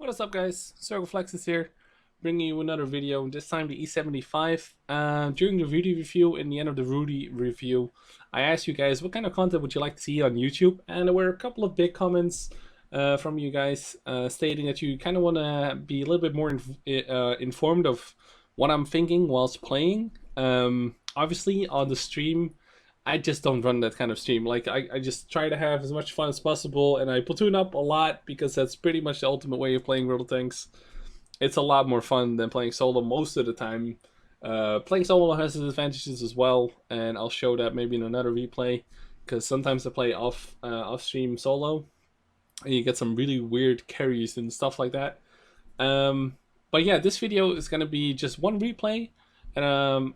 What is up, guys? Circleflex is here, bringing you another video, this time the E75. During the Rudy review, in the end of the Rudy review, I asked you guys what kind of content would you like to see on YouTube, and there were a couple of big comments from you guys stating that you kind of want to be a little bit more informed of what I'm thinking whilst playing. Obviously, on the stream, I just don't run that kind of stream. Like, I just try to have as much fun as possible, and I platoon up a lot because that's pretty much the ultimate way of playing World of Tanks. It's a lot more fun than playing solo most of the time. Playing solo has its advantages as well, and I'll show that maybe in another replay, because sometimes I play off stream solo, and you get some really weird carries and stuff like that. But yeah, this video is going to be just one replay. And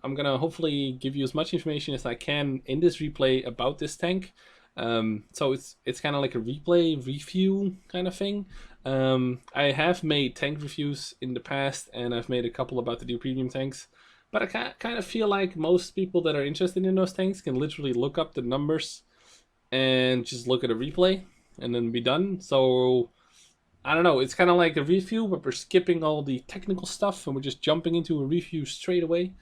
I'm gonna hopefully give you as much information as I can in this replay about this tank. So it's kind of like a replay review kind of thing. I have made tank reviews in the past, and I've made a couple about the new premium tanks. But I kind of feel like most people that are interested in those tanks can literally look up the numbers and just look at a replay and then be done. So I don't know, it's kind of like a review, but we're skipping all the technical stuff and we're just jumping into a review straight away.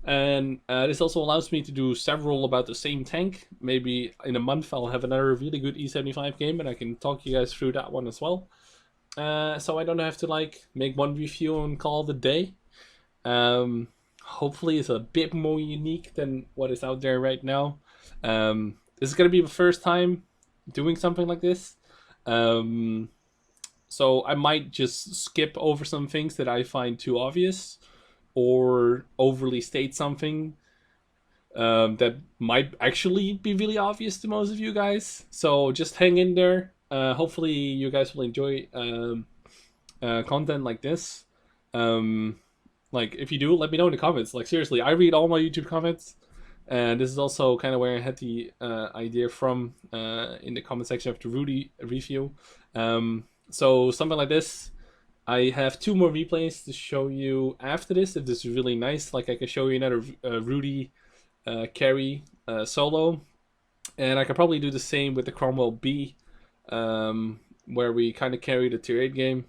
And this also allows me to do several about the same tank. Maybe in a month I'll have another really good E75 game, and I can talk you guys through that one as well. So I don't have to like make one review and call it a day. Hopefully it's a bit more unique than what is out there right now. This is going to be the first time doing something like this. So I might just skip over some things that I find too obvious, or overly state something that might actually be really obvious to most of you guys. So just hang in there. Hopefully you guys will enjoy content like this. Like, if you do, let me know in the comments. Like, seriously, I read all my YouTube comments. And this is also kind of where I had the idea from in the comment section of the Rudy review. So something like this. I have two more replays to show you after this, if this is really nice. Like, I can show you another Rudy carry solo. And I could probably do the same with the Cromwell B, where we kind of carry the tier 8 game.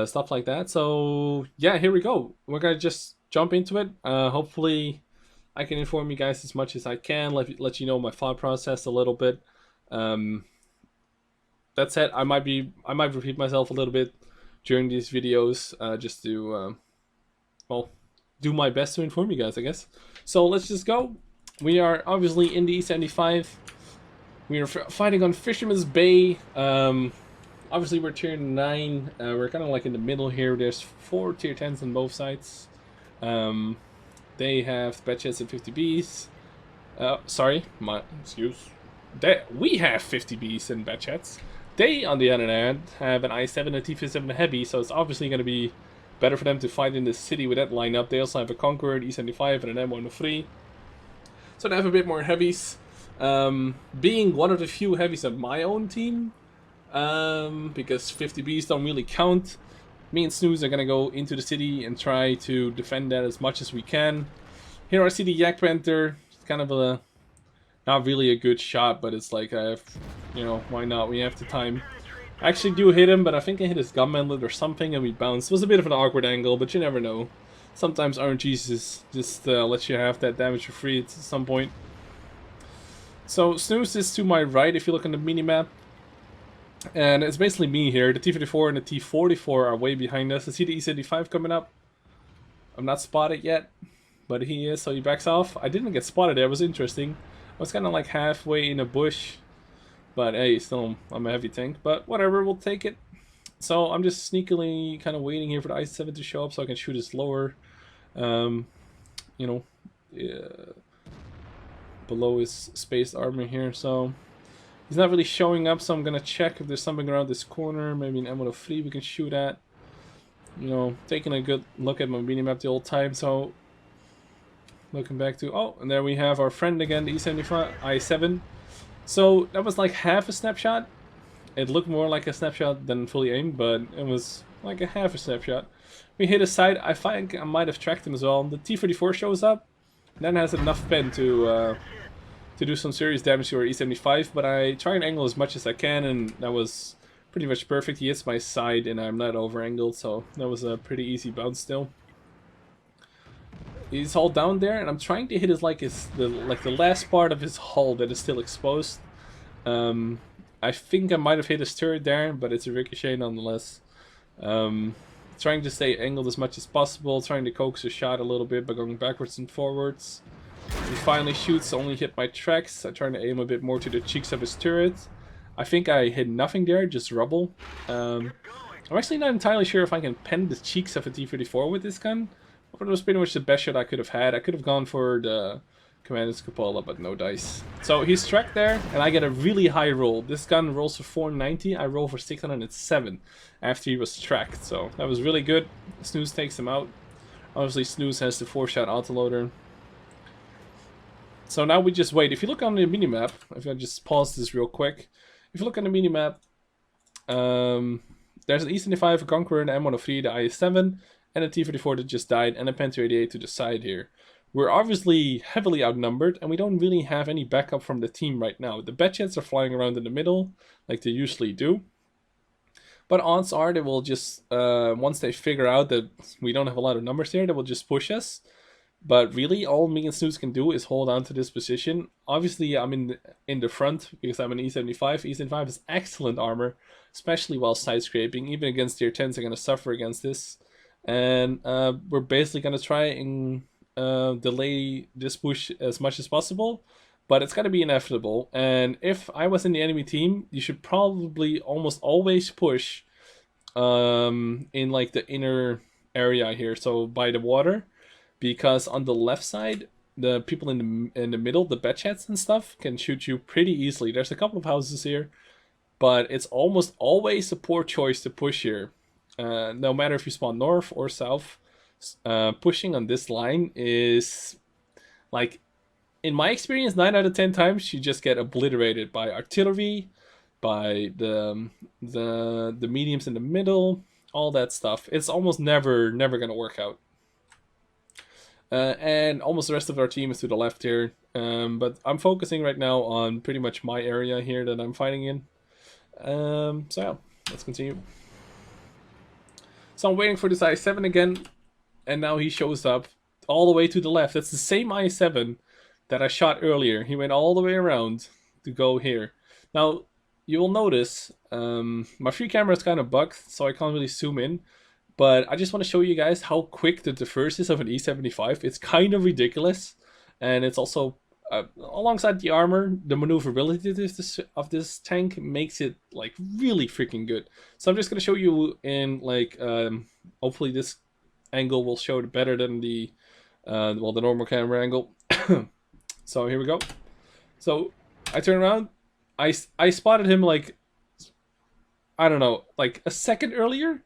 Stuff like that. So yeah, here we go. We're going to just jump into it. Hopefully I can inform you guys as much as I can, let you know my thought process a little bit. That said, I might repeat myself a little bit during these videos, just to well, do my best to inform you guys, I guess. So let's just go. We are obviously in the E75. We are fighting on Fisherman's Bay. Obviously we're tier 9. We're kind of like in the middle here. There's 4 tier 10s on both sides. They have batchets and 50Bs. Sorry, my excuse. We have 50Bs and batchets. They, on the other hand, have an I7 and a T57 heavy, so it's obviously going to be better for them to fight in the city with that lineup. They also have a Conqueror, an E75, and an M103. So they have a bit more heavies. Being one of the few heavies on my own team, because 50Bs don't really count, me and Snooze are going to go into the city and try to defend that as much as we can. Here I see the Yak Panther. It's kind of a, not really a good shot, but it's like, I have, you know, why not? We have the time. I actually do hit him, but I think I hit his gun mantlet or something and we bounced. It was a bit of an awkward angle, but you never know. Sometimes RNGs just let you have that damage for free at some point. So Snooze is to my right if you look on the minimap. And it's basically me here. The T-34 and the T-44 are way behind us. I see the E75 coming up. I'm not spotted yet, but he is, so he backs off. I didn't get spotted there, it was interesting. I was kind of like halfway in a bush, but hey, still, I'm a heavy tank. But whatever, we'll take it. So I'm just sneakily kind of waiting here for the I-7 to show up so I can shoot his lower, you know, below his spaced armor here. So he's not really showing up, so I'm gonna check if there's something around this corner. Maybe an M103 we can shoot at. You know, taking a good look at my minimap the old time. So looking back to, oh, and there we have our friend again, the E75 I7. So that was like half a snapshot. It looked more like a snapshot than fully aimed, but it was like a half a snapshot. We hit a side. I think I might have tracked him as well. The T-34 shows up, then has enough pen to do some serious damage to our E75, but I try and angle as much as I can, and that was pretty much perfect. He hits my side and I'm not over angled, so that was a pretty easy bounce still. He's all down there, and I'm trying to hit his the last part of his hull that is still exposed. I think I might have hit his turret there, but it's a ricochet nonetheless. Trying to stay angled as much as possible, trying to coax a shot a little bit by going backwards and forwards. He finally shoots, only hit my tracks. I try to aim a bit more to the cheeks of his turret. I think I hit nothing there, just rubble. I'm actually not entirely sure if I can pen the cheeks of a T-34 with this gun. But it was pretty much the best shot I could have had. I could have gone for the Commander's Cupola, but no dice. So he's tracked there, and I get a really high roll. This gun rolls for 490, I roll for 607 after he was tracked. So that was really good. Snooze takes him out. Obviously Snooze has the 4-shot autoloader. So now we just wait. If you look on the minimap, if I just pause this real quick. If you look on the minimap, there's an E75, a Conqueror, an M103, the IS-7, and a T-34 that just died, and a Panther 88 to the side here. We're obviously heavily outnumbered, and we don't really have any backup from the team right now. The Batjets are flying around in the middle, like they usually do. But odds are they will just, once they figure out that we don't have a lot of numbers here, they will just push us. But really, all me and Snooze can do is hold on to this position. Obviously, I'm in the front because I'm an E75. E75 is excellent armor, especially while side scraping. Even against tier 10s, are going to suffer against this. And we're basically going to try and delay this push as much as possible. But it's going to be inevitable. And if I was in the enemy team, you should probably almost always push in like the inner area here. So by the water. Because on the left side, the people in the middle, the Batjets and stuff, can shoot you pretty easily. There's a couple of houses here, but it's almost always a poor choice to push here. No matter if you spawn north or south, pushing on this line is, like, in my experience, 9 out of 10 times you just get obliterated by artillery, by the mediums in the middle, all that stuff. It's almost never gonna work out. And almost the rest of our team is to the left here. But I'm focusing right now on pretty much my area here that I'm fighting in. So yeah, let's continue. So I'm waiting for this I-7 again. And now he shows up all the way to the left. That's the same I-7 that I shot earlier. He went all the way around to go here. Now, you will notice my free camera is kind of bugged, so I can't really zoom in. But I just want to show you guys how quick the traverse is of an E75. It's kind of ridiculous. And it's also, alongside the armor, the maneuverability of this tank makes it like really freaking good. So I'm just going to show you in like, hopefully this angle will show it better than the, well, the normal camera angle. So here we go. So I turn around. I spotted him like, I don't know, like a second earlier.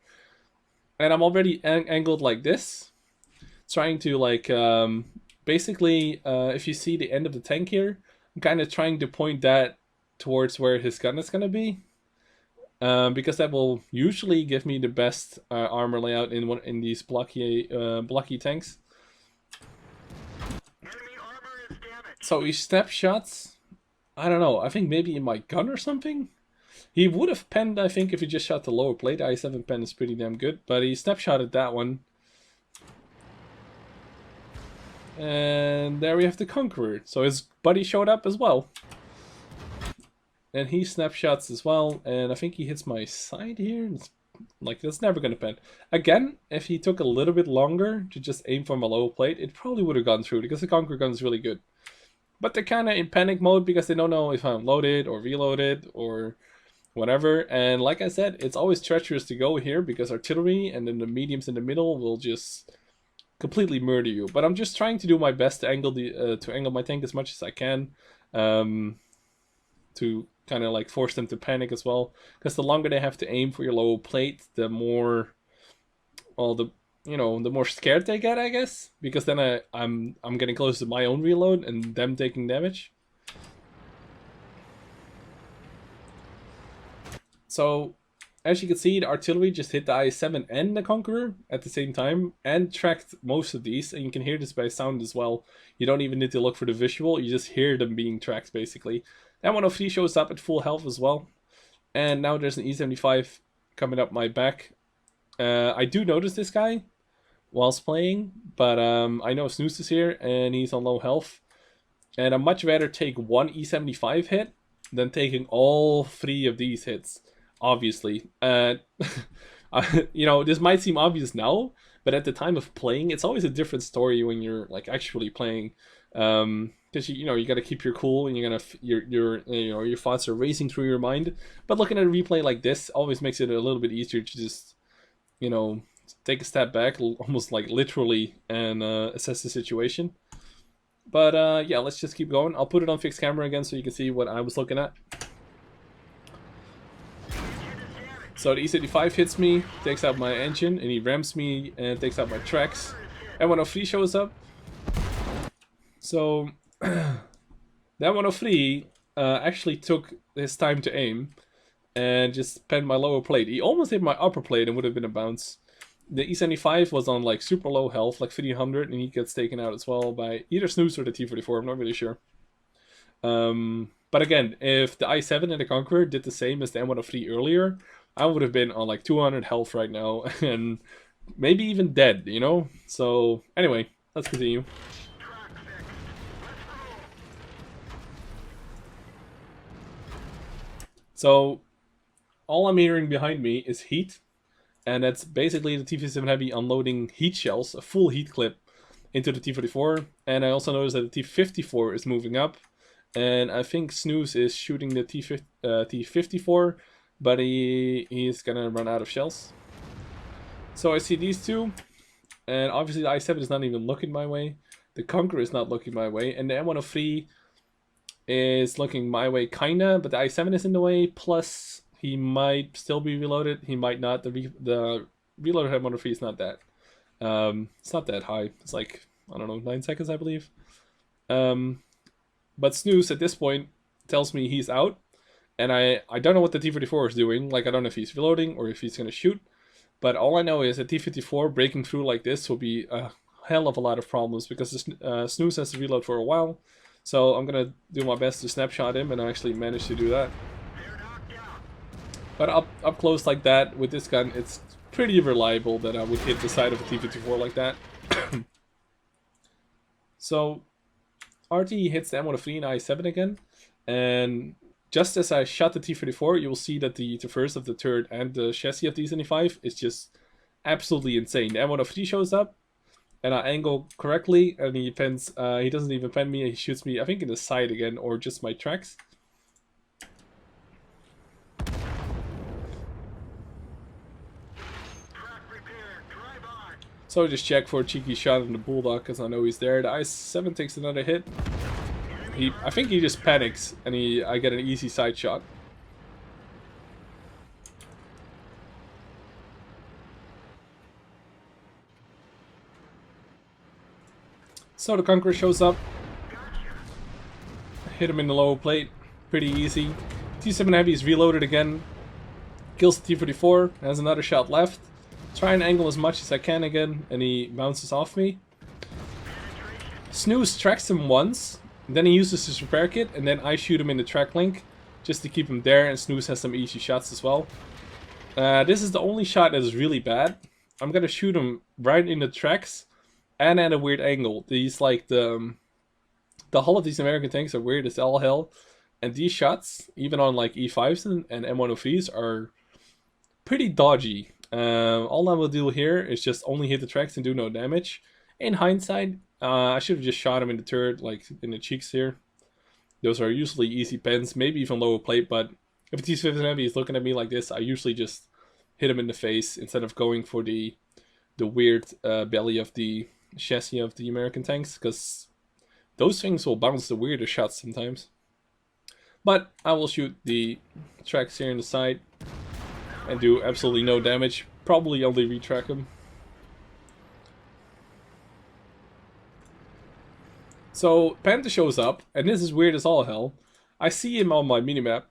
And I'm already angled like this, trying to like, basically, if you see the end of the tank here, I'm kind of trying to point that towards where his gun is going to be. Because that will usually give me the best armor layout in these blocky tanks. So he snapshots, I don't know, I think maybe in my gun or something? He would have penned, I think, if he just shot the lower plate. The I-7 pen is pretty damn good, but he snapshotted that one. And there we have the Conqueror. So his buddy showed up as well. And he snapshots as well, and I think he hits my side here. It's like, that's never going to pen. Again, if he took a little bit longer to just aim for my lower plate, it probably would have gone through, because the Conqueror gun is really good. But they're kind of in panic mode because they don't know if I'm loaded or reloaded or whatever. And like I said, it's always treacherous to go here because artillery and then the mediums in the middle will just completely murder you. But I'm just trying to do my best to angle my tank as much as I can, to kind of like force them to panic as well. Because the longer they have to aim for your lower plate, the more, well, the more scared they get, I guess. Because then I'm getting close to my own reload and them taking damage. So, as you can see, the artillery just hit the I-7 and the Conqueror at the same time and tracked most of these. And you can hear this by sound as well. You don't even need to look for the visual, you just hear them being tracked basically. That 103 shows up at full health as well. And now there's an E75 coming up my back. I do notice this guy whilst playing, but I know Snooze is here and he's on low health. And I'd much rather take one E75 hit than taking all 3 of these hits, obviously. You know, this might seem obvious now, but at the time of playing, it's always a different story when you're like actually playing. Because you know you got to keep your cool and you're gonna your thoughts are racing through your mind. But looking at a replay like this always makes it a little bit easier to just take a step back, almost like literally, and assess the situation. But yeah, let's just keep going. I'll put it on fixed camera again so you can see what I was looking at. So the E75 hits me, takes out my engine, and he rams me and takes out my tracks. And 103 shows up. So that 103 actually took his time to aim and just penned my lower plate. He almost hit my upper plate and would have been a bounce. The E75 was on like super low health, like 300, and he gets taken out as well by either Snooze or the T-44, I'm not really sure. But again, if the I-7 and the Conqueror did the same as the M103 earlier, I would have been on like 200 health right now, and maybe even dead, you know? So, anyway, let's continue. So, all I'm hearing behind me is heat, and that's basically the T-57 Heavy unloading heat shells, a full heat clip, into the T-44, and I also noticed that the T-54 is moving up, and I think Snooze is shooting the T-54, but he's gonna run out of shells. So I see these two, and obviously the I-7 is not even looking my way, the Conqueror is not looking my way, and the M103 is looking my way kinda, but the I-7 is in the way, plus he might still be reloaded, he might not. The reloaded M103 is not that it's not that high. It's like, I don't know, 9 seconds, I believe. But Snooze at this point tells me he's out, and I don't know what the T-44 is doing. Like, I don't know if he's reloading or if he's gonna shoot, but all I know is that T-54 breaking through like this will be a hell of a lot of problems, because Snooze has to reload for a while. So I'm gonna do my best to snapshot him, and I actually managed to do that. But up close like that with this gun, it's pretty reliable that I would hit the side of a T-54 like that. So RT hits the M103 and I-7 again, and just as I shot the T-34, you will see that the traverse of the turret and the chassis of the E75 is just absolutely insane. The M103 shows up, and I angle correctly, and he pens. He doesn't even pen me. He shoots me, I think, in the side again, or just my tracks. So I just check for a cheeky shot on the Bulldog, because I know he's there. The I-7 takes another hit. I think he just panics, and I get an easy side shot. So the Conqueror shows up. Hit him in the lower plate. Pretty easy. T-7 Heavy is reloaded again. Kills the T-44. Has another shot left. Try and angle as much as I can again, and he bounces off me. Snooze tracks him once, then he uses his repair kit, and then I shoot him in the track link just to keep him there, and Snooze has some easy shots as well. This is the only shot that is really bad. I'm gonna shoot him right in the tracks and at a weird angle. These, like, the hull of these American tanks are weird as all hell, and these shots, even on like E5s and M103s, are pretty dodgy. All I will do here is just only hit the tracks and do no damage. In hindsight, I should have just shot him in the turret, like in the cheeks here. Those are usually easy pens, maybe even lower plate, but if a T-57 Heavy is looking at me like this, I usually just hit him in the face instead of going for the weird belly of the chassis of the American tanks, because those things will bounce the weirdest shots sometimes. But I will shoot the tracks here in the side and do absolutely no damage. Probably only retrack him. So Panther shows up, and this is weird as all hell. I see him on my minimap,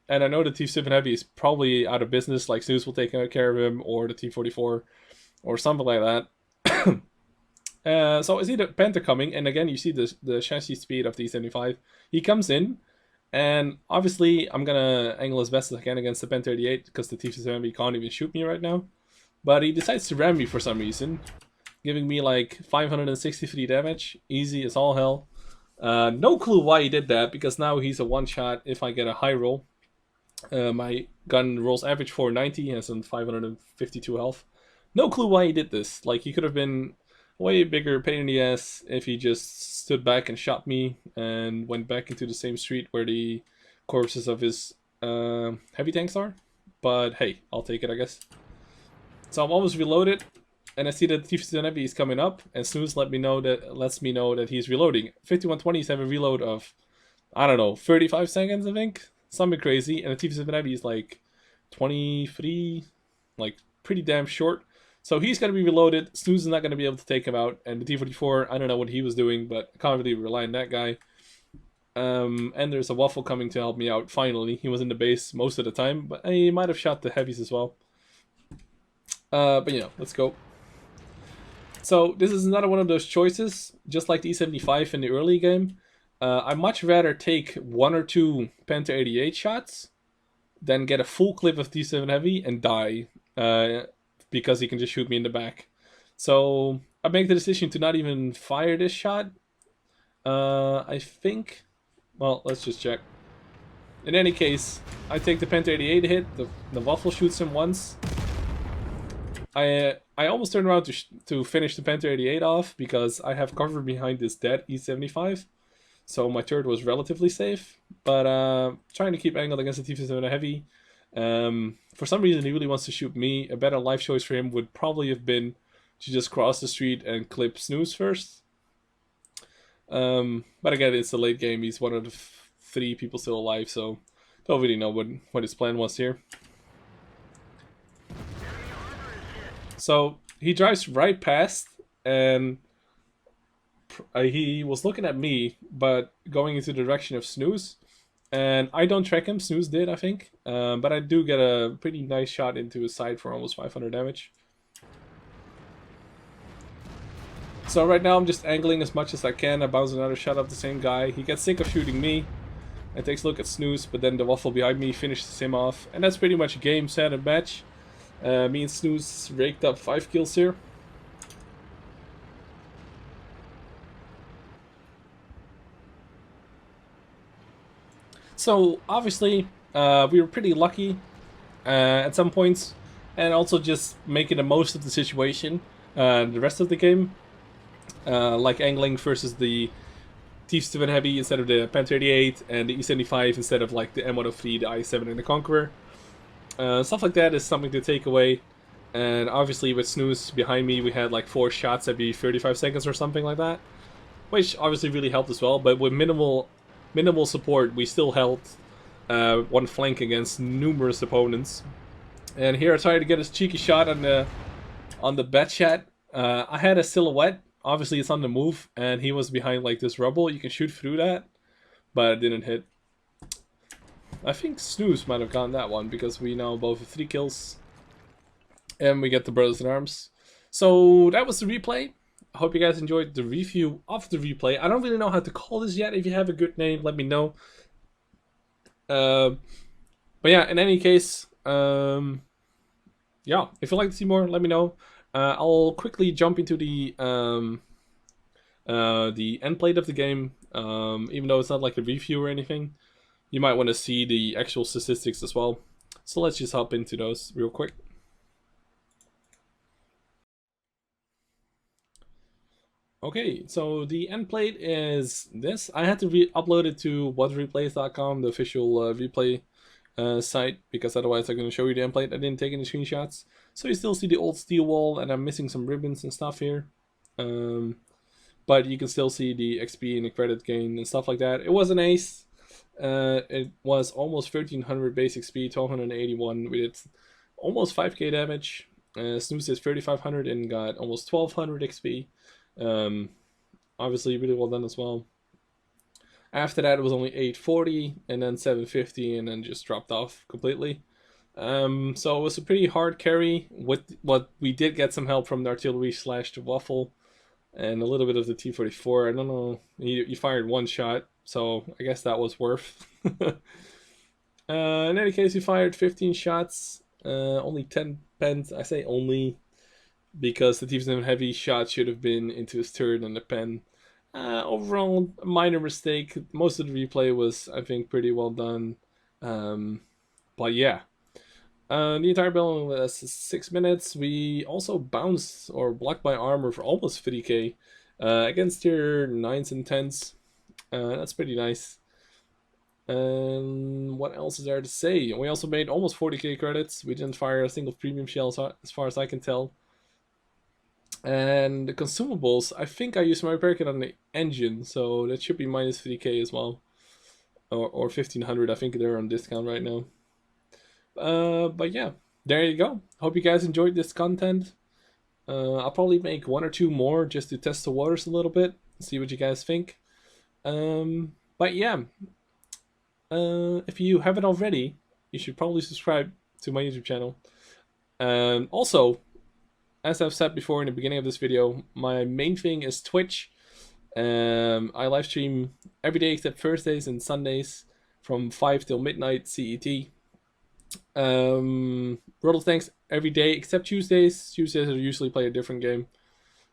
and I know the T-7 Heavy is probably out of business, like Suze will take care of him, or the T-44, or something like that. So I see the Panther coming, and again you see the chassis speed of the E75. He comes in, And obviously, I'm gonna angle as best as I can against the Panther 88 because the T-75 can't even shoot me right now. But he decides to ram me for some reason, giving me like 563 damage, easy as all hell. No clue why he did that, because now he's a one-shot if I get a high roll. My gun rolls average 490, has some 552 health. No clue why he did this. Like, he could have been way bigger pain in the ass if he just stood back and shot me and went back into the same street where the corpses of his heavy tanks are. But hey, I'll take it, I guess. So I'm almost reloaded, and I see that T-57 Heavy is coming up, and Snooze lets me know that he's reloading. 5120s have a reload of, I don't know, 35 seconds, I think? Something crazy, and the T-57 Heavy is like 23, like pretty damn short. So he's going to be reloaded, Snooze is not going to be able to take him out, and the T-44, I don't know what he was doing, but I can't really rely on that guy. And there's a Waffle coming to help me out, finally. He was in the base most of the time, but he might have shot the heavies as well. But yeah, let's go. So this is another one of those choices, just like the E75 in the early game. I'd much rather take 1 or 2 Panther 88 shots than get a full clip of T7 Heavy and die, because he can just shoot me in the back. So I make the decision to not even fire this shot. I think, well, let's just check. In any case, I take the Panther 88 hit, the Waffle shoots him once. I almost turned around to finish the Panther 88 off because I have cover behind this dead E75. So my turret was relatively safe, but trying to keep angled against the T-57 Heavy. For some reason, he really wants to shoot me. A better life choice for him would probably have been to just cross the street and clip Snooze first. But again, it's a late game. He's one of the 3 people still alive, so don't really know what his plan was here. So he drives right past, and he was looking at me, but going into the direction of Snooze. And I don't track him, Snooze did, I think. But I do get a pretty nice shot into his side for almost 500 damage. So right now I'm just angling as much as I can. I bounce another shot of the same guy. He gets sick of shooting me and takes a look at Snooze, but then the Waffle behind me finishes him off. And that's pretty much game, set, and match. Me and Snooze raked up 5 kills here. So obviously we were pretty lucky at some points, and also just making the most of the situation. The rest of the game, like angling versus the T-57 Heavy instead of the Panther 88, and the E75 instead of like the M103, the I7, and the Conqueror. Stuff like that is something to take away. And obviously with Snooze behind me, we had like 4 shots every 35 seconds or something like that, which obviously really helped as well. But with minimal support, we still held one flank against numerous opponents. And here I tried to get a cheeky shot on the bat chat. I had a silhouette. Obviously it's on the move, and he was behind like this rubble. You can shoot through that, but it didn't hit. I think Snooze might have gotten that one because we now both have 3 kills. And we get the Brothers in Arms. So that was the replay. I hope you guys enjoyed the review of the replay. I don't really know how to call this yet. If you have a good name, let me know. But yeah, in any case, yeah, if you'd like to see more, let me know. I'll quickly jump into the end plate of the game, even though it's not like a review or anything. You might want to see the actual statistics as well. So let's just hop into those real quick. Okay, so the end plate is this. I had to upload it to whatreplays.com, the official replay site, because otherwise I'm going to show you the end plate. I didn't take any screenshots. So you still see the old steel wall, and I'm missing some ribbons and stuff here. But you can still see the XP and the credit gain and stuff like that. It was an ace. It was almost 1300 base XP, 1281. We did almost 5k damage. Snooze is 3500 and got almost 1200 XP. Obviously really well done as well. After that it was only 840 and then 750 and then just dropped off completely. So it was a pretty hard carry. With what we did get some help from the artillery / the Waffle and a little bit of the T-44. I don't know, he fired 1 shot so I guess that was worth. In any case, we fired 15 shots, only 10 pens. I say only because the T-7 heavy shot should have been into his turret and the pen. Overall, a minor mistake. Most of the replay was, I think, pretty well done. But yeah. The entire battle was 6 minutes. We also bounced or blocked by armor for almost 50k against tier 9s and 10s. That's pretty nice. And what else is there to say? We also made almost 40k credits. We didn't fire a single premium shell as far as I can tell. And the consumables, I think I used my repair kit on the engine, so that should be minus 50k as well. Or 1500, I think they're on discount right now. But yeah, there you go. Hope you guys enjoyed this content. I'll probably make 1 or 2 more just to test the waters a little bit, see what you guys think. But yeah, if you haven't already, you should probably subscribe to my YouTube channel. Also, as I've said before in the beginning of this video, my main thing is Twitch. I live stream every day except Thursdays and Sundays from 5 till midnight CET. Roll thanks every day except Tuesdays. Tuesdays I usually play a different game,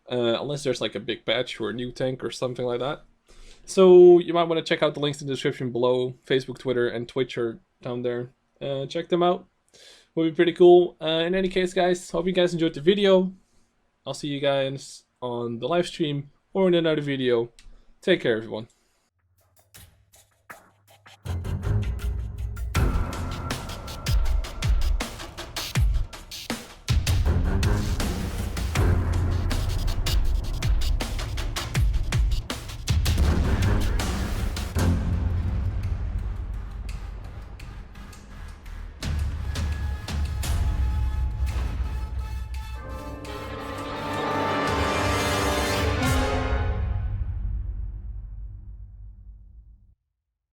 unless there's like a big patch or a new tank or something like that. So you might want to check out the links in the description below. Facebook, Twitter, and Twitch are down there. Check them out. Would be pretty cool. In any case, guys, hope you guys enjoyed the video. I'll see you guys on the live stream or in another video. Take care, everyone.